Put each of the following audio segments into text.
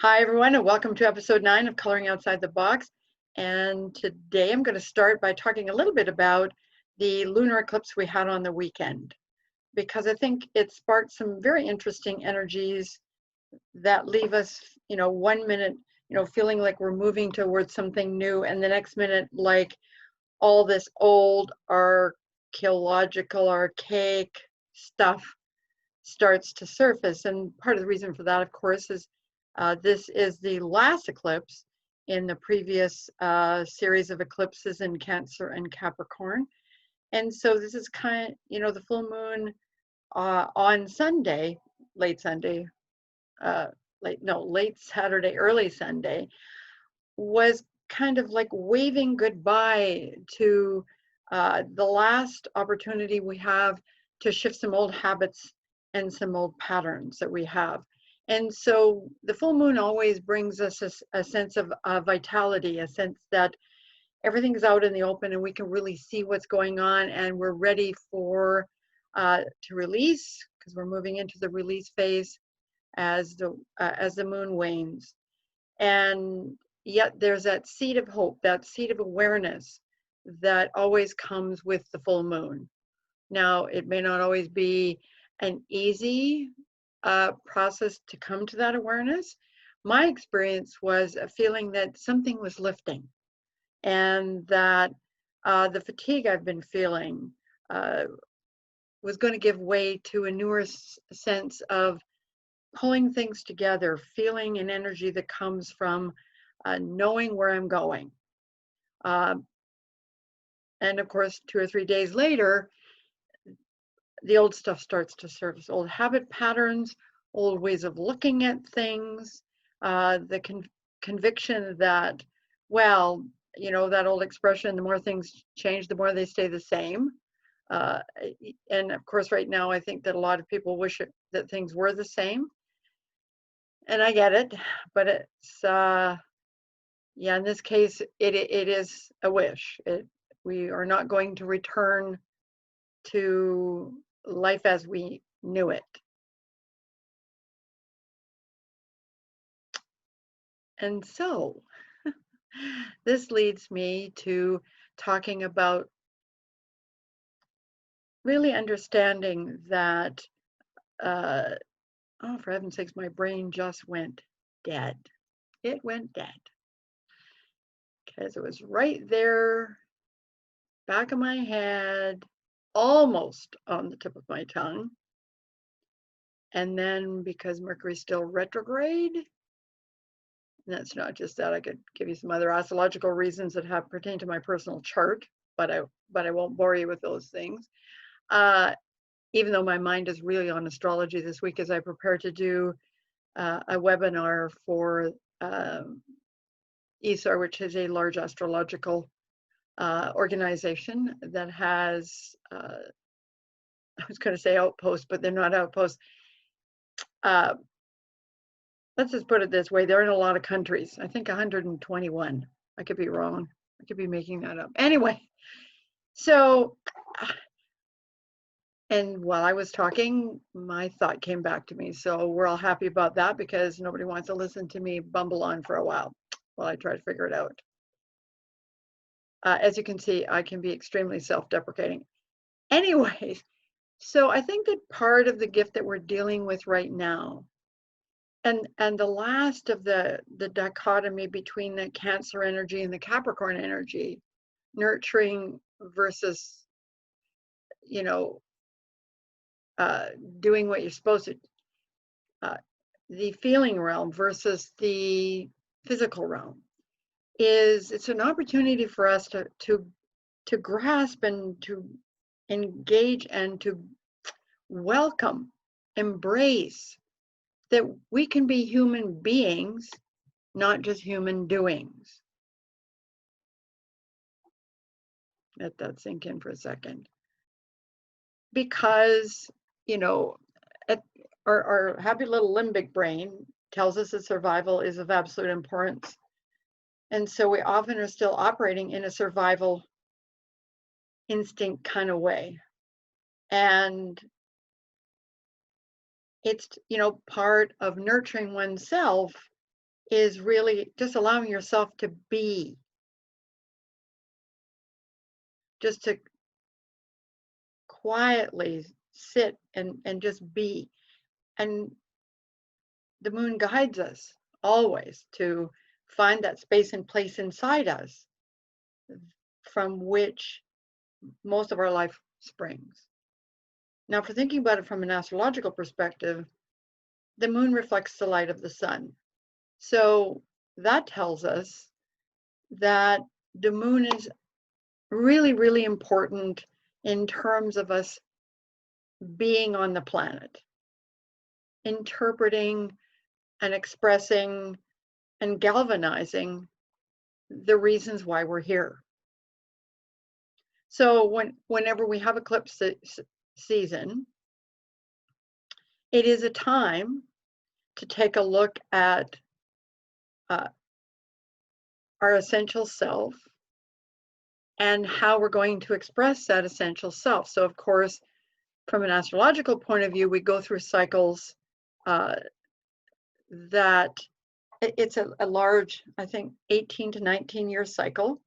Hi, everyone, and welcome to episode 9 of Coloring Outside the Box. And today I'm going to start by talking a little bit about the lunar eclipse we had on the weekend, because I think it sparked some very interesting energies that leave us, 1 minute, feeling like we're moving towards something new, and the next minute, like all this old, archaeological, archaic stuff starts to surface. And part of the reason for that, of course, is this is the last eclipse in the previous series of eclipses in Cancer and Capricorn. And so this is the full moon on Sunday, late Sunday, late Saturday, early Sunday, was kind of like waving goodbye to the last opportunity we have to shift some old habits and some old patterns that we have. And so the full moon always brings us a sense of vitality, a sense that everything's out in the open and we can really see what's going on, and we're ready to release, because we're moving into the release phase as the moon wanes. And yet there's that seed of hope, that seed of awareness that always comes with the full moon. Now, it may not always be an easy process to come to that awareness. My experience was a feeling that something was lifting, and that the fatigue I've been feeling was going to give way to a newer sense of pulling things together, feeling an energy that comes from knowing where I'm going. And of course, 2 or 3 days later, the old stuff starts to surface, old habit patterns, old ways of looking at things, the conviction that, well, that old expression, the more things change, the more they stay the same. And of course, right now, I think that a lot of people wish that things were the same. And I get it, but it's, in this case, it is a wish. We are not going to return to life as we knew it. And so this leads me to talking about really understanding that, oh, for heaven's sakes, my brain just went dead. It went dead. Because it was right there, back of my head, almost on the tip of my tongue. And then because Mercury's still retrograde, and that's not just that, I could give you some other astrological reasons that pertain to my personal chart, but I won't bore you with those things. Even though my mind is really on astrology this week, as I prepare to do a webinar for ESAR, which is a large astrological organization that has, I was going to say outposts, but they're not outposts. Let's just put it this way, they're in a lot of countries. I think 121. I could be wrong. I could be making that up. Anyway, so, and while I was talking, my thought came back to me. So we're all happy about that, because nobody wants to listen to me bumble on for a while I try to figure it out. As you can see, I can be extremely self-deprecating. Anyways, so I think that part of the gift that we're dealing with right now, and the last of the dichotomy between the Cancer energy and the Capricorn energy, nurturing versus, doing what you're supposed to, the feeling realm versus the physical realm, it's an opportunity for us to grasp and to engage and to welcome, embrace that we can be human beings, not just human doings. Let that sink in for a second. Because, our happy little limbic brain tells us that survival is of absolute importance. And so we often are still operating in a survival instinct kind of way. And it's, part of nurturing oneself is really just allowing yourself to be, just to quietly sit and just be. And the moon guides us always to find that space and place inside us from which most of our life springs. Now, if we're thinking about it from an astrological perspective, the moon reflects the light of the sun. So that tells us that the moon is really, really important in terms of us being on the planet, interpreting and expressing and galvanizing the reasons why we're here. So whenever we have eclipse season, it is a time to take a look at our essential self and how we're going to express that essential self. So of course, from an astrological point of view, we go through cycles that it's a large, I think, 18 to 19 year cycle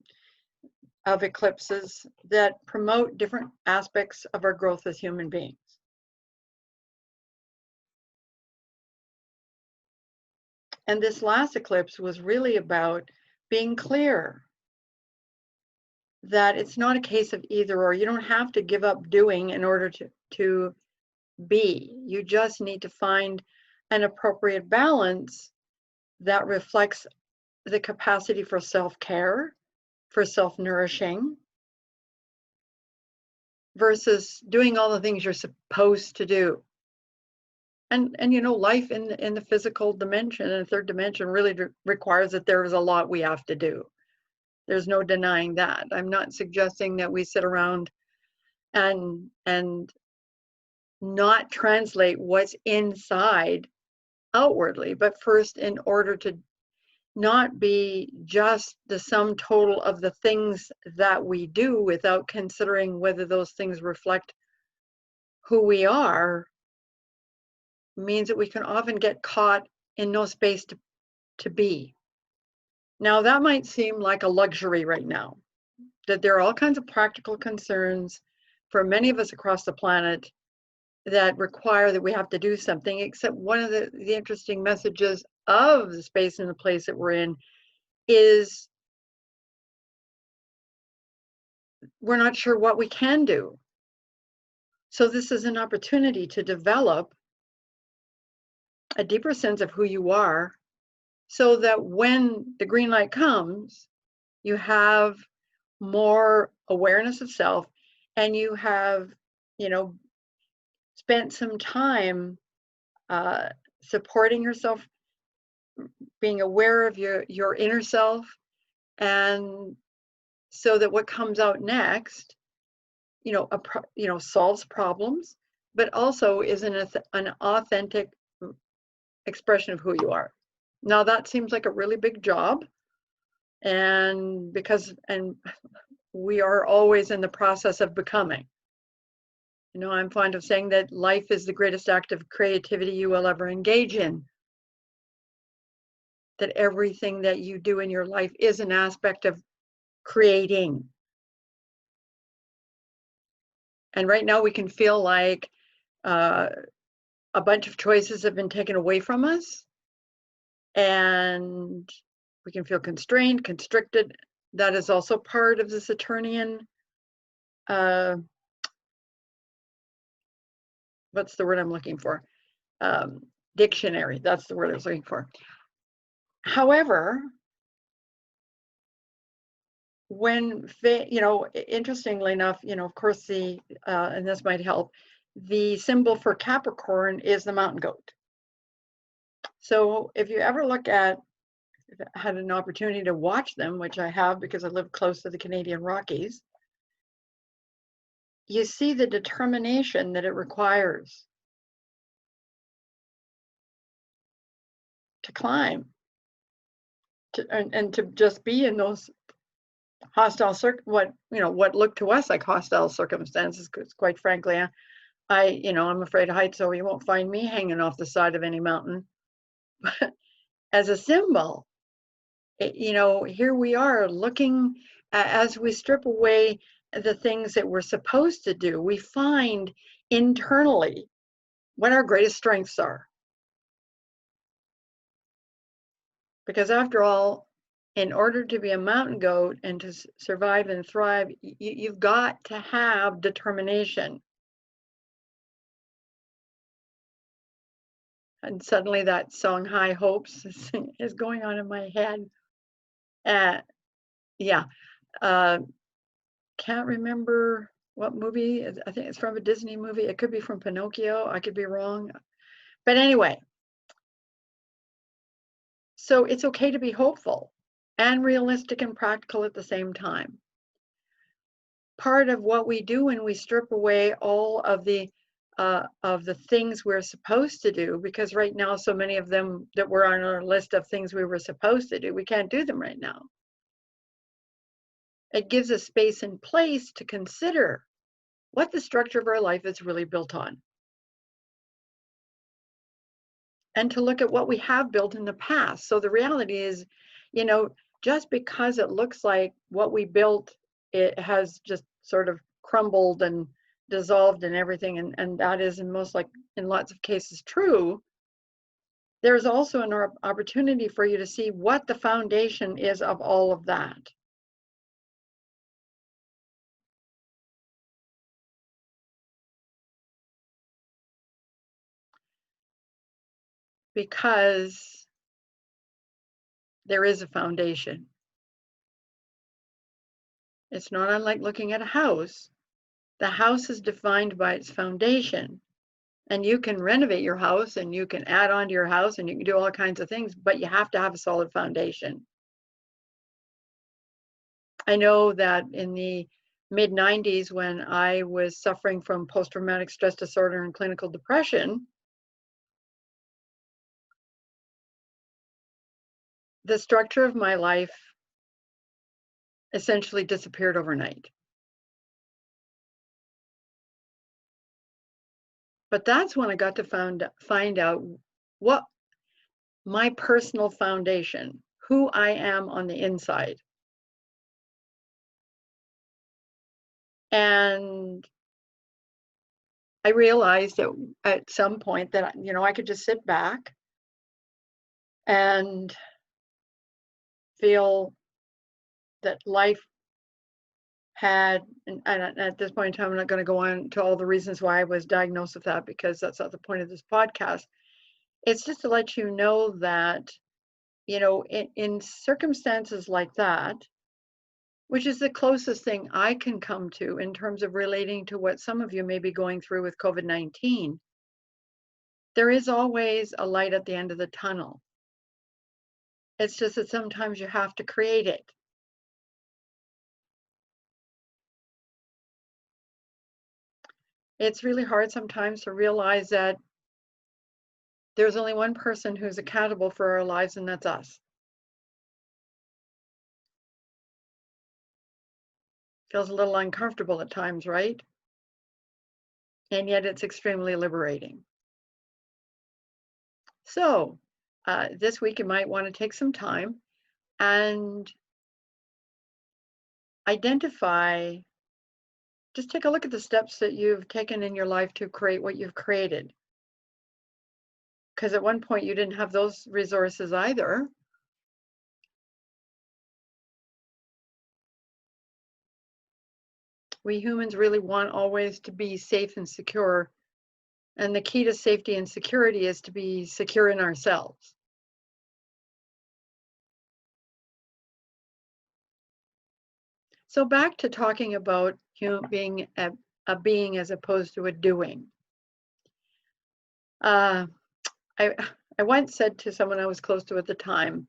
of eclipses that promote different aspects of our growth as human beings. And this last eclipse was really about being clear that it's not a case of either or. You don't have to give up doing in order to be. You just need to find an appropriate balance that reflects the capacity for self-care, for self-nourishing, versus doing all the things you're supposed to do. And you know, life in the physical dimension and third dimension really requires that there is a lot we have to do. There's no denying that. I'm not suggesting that we sit around and not translate what's inside outwardly, but first, in order to not be just the sum total of the things that we do without considering whether those things reflect who we are, means that we can often get caught in no space to be. Now, that might seem like a luxury right now, that there are all kinds of practical concerns for many of us across the planet that require that we have to do something, except one of the interesting messages of the space and the place that we're in is we're not sure what we can do. So this is an opportunity to develop a deeper sense of who you are, so that when the green light comes, you have more awareness of self, and you have, you know, spent some time supporting yourself, being aware of your inner self, and so that what comes out next, you know, solves problems, but also is an authentic expression of who you are. Now that seems like a really big job, and we are always in the process of becoming. You know, I'm fond of saying that life is the greatest act of creativity you will ever engage in. That everything that you do in your life is an aspect of creating. And right now we can feel like a bunch of choices have been taken away from us, and we can feel constrained, constricted. That is also part of the Saturnian, what's the word I'm looking for? Dictionary, that's the word I was looking for. However, when, you know, interestingly enough, you know, of course, and this might help, the symbol for Capricorn is the mountain goat. So if you ever look at, if I had an opportunity to watch them, which I have because I live close to the Canadian Rockies, you see the determination that it requires to climb, and to just be in those hostile what look to us like hostile circumstances, because quite frankly, I'm afraid of heights, so you won't find me hanging off the side of any mountain. as a symbol. Here we are looking as we strip away the things that we're supposed to do, we find internally what our greatest strengths are. Because after all, in order to be a mountain goat and to survive and thrive, you've got to have determination. And suddenly that song High Hopes is going on in my head. Yeah, can't remember what movie. I think it's from a Disney movie. It could be from Pinocchio. I could be wrong. But anyway, so it's okay to be hopeful and realistic and practical at the same time. Part of what we do when we strip away all of the things we're supposed to do, because right now so many of them that were on our list of things we were supposed to do, we can't do them right now. It gives us space and place to consider what the structure of our life is really built on, and to look at what we have built in the past. So the reality is, just because it looks like what we built, it has just sort of crumbled and dissolved and everything, and that is in lots of cases true, there's also an opportunity for you to see what the foundation is of all of that. Because there is a foundation. It's not unlike looking at a house. The house is defined by its foundation. And you can renovate your house and you can add on to your house and you can do all kinds of things, but you have to have a solid foundation. I know that in the mid-90s, when I was suffering from post-traumatic stress disorder and clinical depression, the structure of my life essentially disappeared overnight. But that's when I got to find out what my personal foundation, who I am on the inside. And I realized that at some point that, I could just sit back and feel that life had, and at this point in time, I'm not going to go on to all the reasons why I was diagnosed with that, because that's not the point of this podcast. It's just to let you know that, in circumstances like that, which is the closest thing I can come to in terms of relating to what some of you may be going through with COVID-19, there is always a light at the end of the tunnel. It's just that sometimes you have to create it. It's really hard sometimes to realize that there's only one person who's accountable for our lives, and that's us. Feels a little uncomfortable at times, right? And yet it's extremely liberating. So this week you might want to take some time and identify, just take a look at the steps that you've taken in your life to create what you've created. Because at one point you didn't have those resources either. We humans really want always to be safe and secure. And the key to safety and security is to be secure in ourselves. So back to talking about being a being as opposed to a doing. I once said to someone I was close to at the time,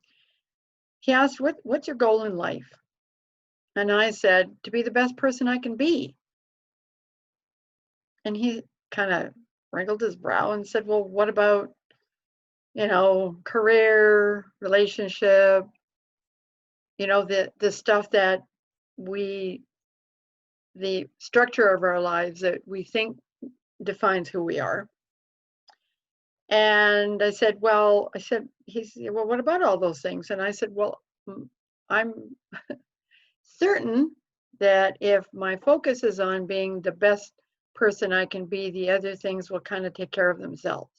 he asked, what's your goal in life? And I said, to be the best person I can be. And he kind of wrinkled his brow and said, well, what about, career, relationship, the stuff that the structure of our lives that we think defines who we are. And I said, well, he said, well, what about all those things? And I said, well, I'm certain that if my focus is on being the best person I can be, the other things will kind of take care of themselves.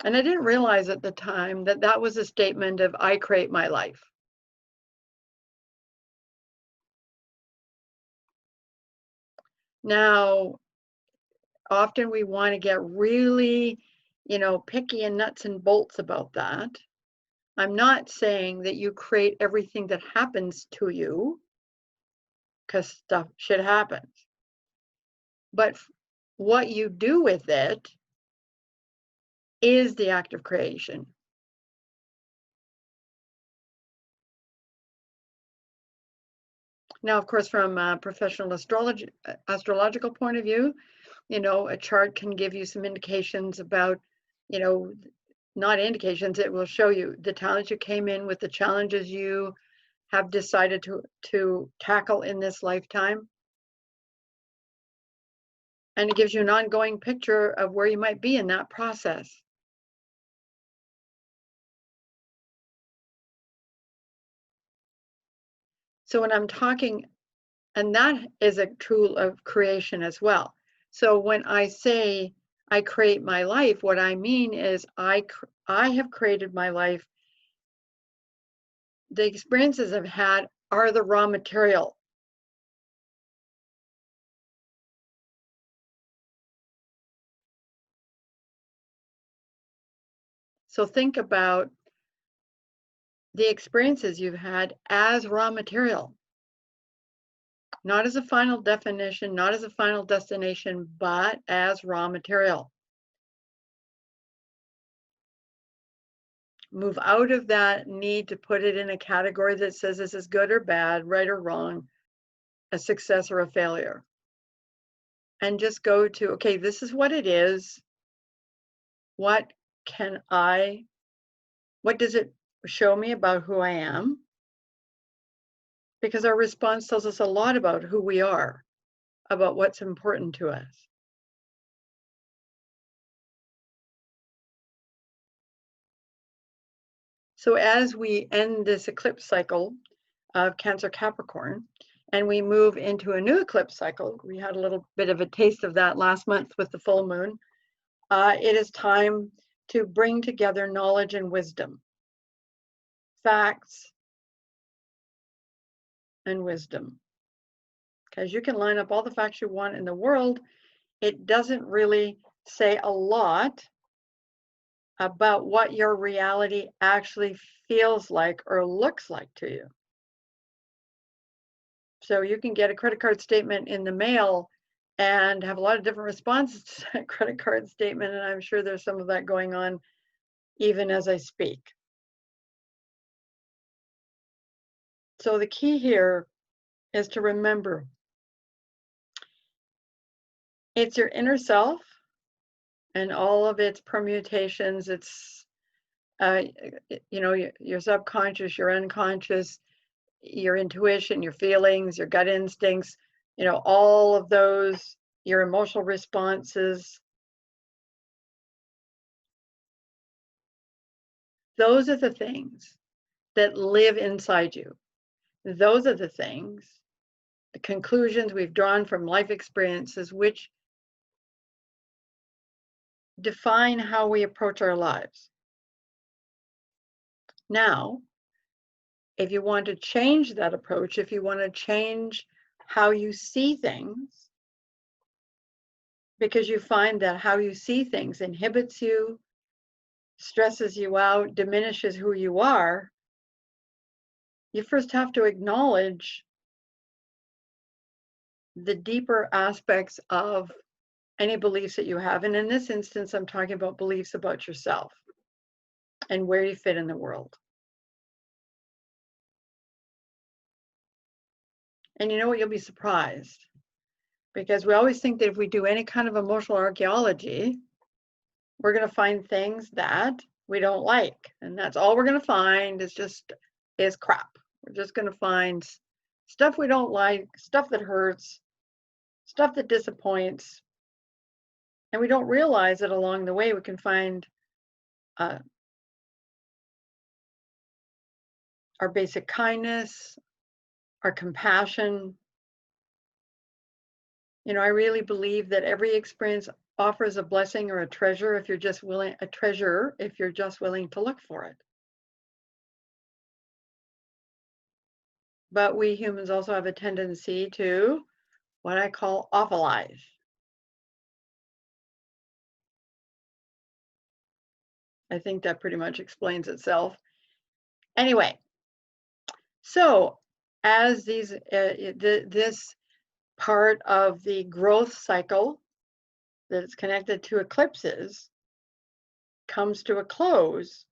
And I didn't realize at the time that that was a statement of I create my life. Now, often we want to get really, picky and nuts and bolts about that. I'm not saying that you create everything that happens to you, because shit happens. But what you do with it is the act of creation. Now, of course, from a professional astrological point of view, a chart can give you some indications about, not indications, it will show you the talents you came in with, the challenges you have decided to tackle in this lifetime. And it gives you an ongoing picture of where you might be in that process. So when I'm talking, and that is a tool of creation as well. So when I say I create my life, what I mean is I have created my life. The experiences I've had are the raw material. So think about the experiences you've had as raw material, not as a final definition, not as a final destination, but as raw material. Move out of that need to put it in a category that says this is good or bad, right or wrong, a success or a failure. And just go to, okay, this is what it is. What does it show me about who I am? Because our response tells us a lot about who we are, about what's important to us. So as we end this eclipse cycle of Cancer Capricorn, and we move into a new eclipse cycle, we had a little bit of a taste of that last month with the full moon, it is time to bring together knowledge and wisdom, facts and wisdom. Because you can line up all the facts you want in the world, it doesn't really say a lot about what your reality actually feels like or looks like to you. So you can get a credit card statement in the mail and have a lot of different responses to that credit card statement, and I'm sure there's some of that going on even as I speak. So the key here is to remember it's your inner self and all of its permutations. It's your subconscious, your unconscious, your intuition, your feelings, your gut instincts, all of those, your emotional responses. Those are the things that live inside you. Those are the things, the conclusions we've drawn from life experiences, which define how we approach our lives. Now, if you want to change that approach, if you want to change how you see things, because you find that how you see things inhibits you, stresses you out, diminishes who you are, you first have to acknowledge the deeper aspects of any beliefs that you have. And in this instance, I'm talking about beliefs about yourself and where you fit in the world. And you know what? You'll be surprised, because we always think that if we do any kind of emotional archaeology, we're going to find things that we don't like. And that's all we're going to find is crap. We're just going to find stuff we don't like, stuff that hurts, stuff that disappoints. And we don't realize that along the way we can find uh, our basic kindness, our compassion. You know, I really believe that every experience offers a blessing or a treasure if you're just willing, a treasure if you're just willing to look for it. But we humans also have a tendency to what I call awfulize. I think that pretty much explains itself. Anyway, so as this part of the growth cycle that's connected to eclipses comes to a close,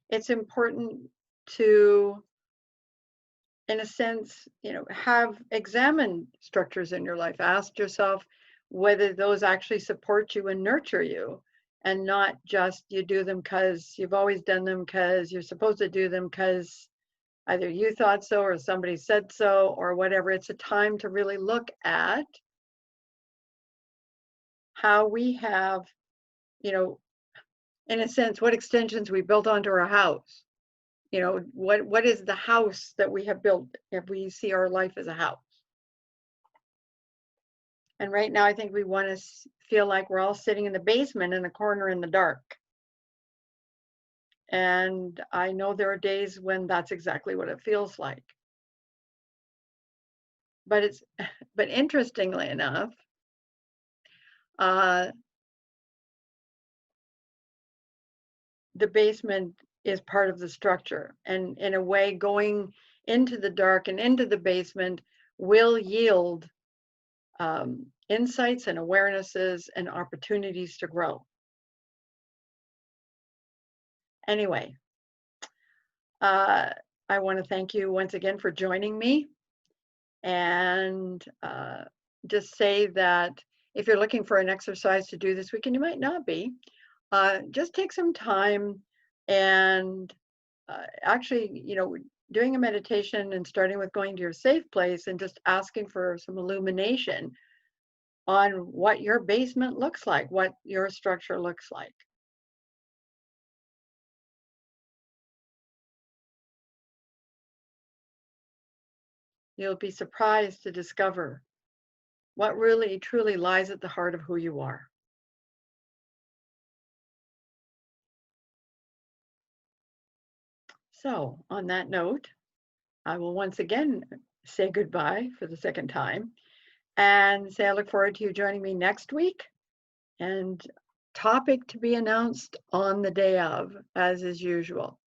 it's important to, in a sense, you know, have examined structures in your life. Ask yourself whether those actually support you and nurture you, and not just you do them because you've always done them because you're supposed to do them because either you thought so or somebody said so or whatever. It's a time to really look at how we have, you know, in a sense, what extensions we built onto our house. You know, what is the house that we have built if we see our life as a house? And right now, I think we want to feel like we're all sitting in the basement in a corner in the dark. And I know there are days when that's exactly what it feels like. But but interestingly enough, uh, the basement is part of the structure. And in a way, going into the dark and into the basement will yield insights and awarenesses and opportunities to grow. Anyway, I want to thank you once again for joining me, and just say that if you're looking for an exercise to do this week, and you might not be, just take some time and actually, you know, doing a meditation and starting with going to your safe place and just asking for some illumination on what your basement looks like, what your structure looks like. You'll be surprised to discover what really truly lies at the heart of who you are. So, on that note, I will once again say goodbye for the second time and say I look forward to you joining me next week, and topic to be announced on the day of, as is usual.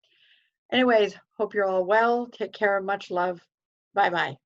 Anyways, hope you're all well. Take care. Much love. Bye-bye.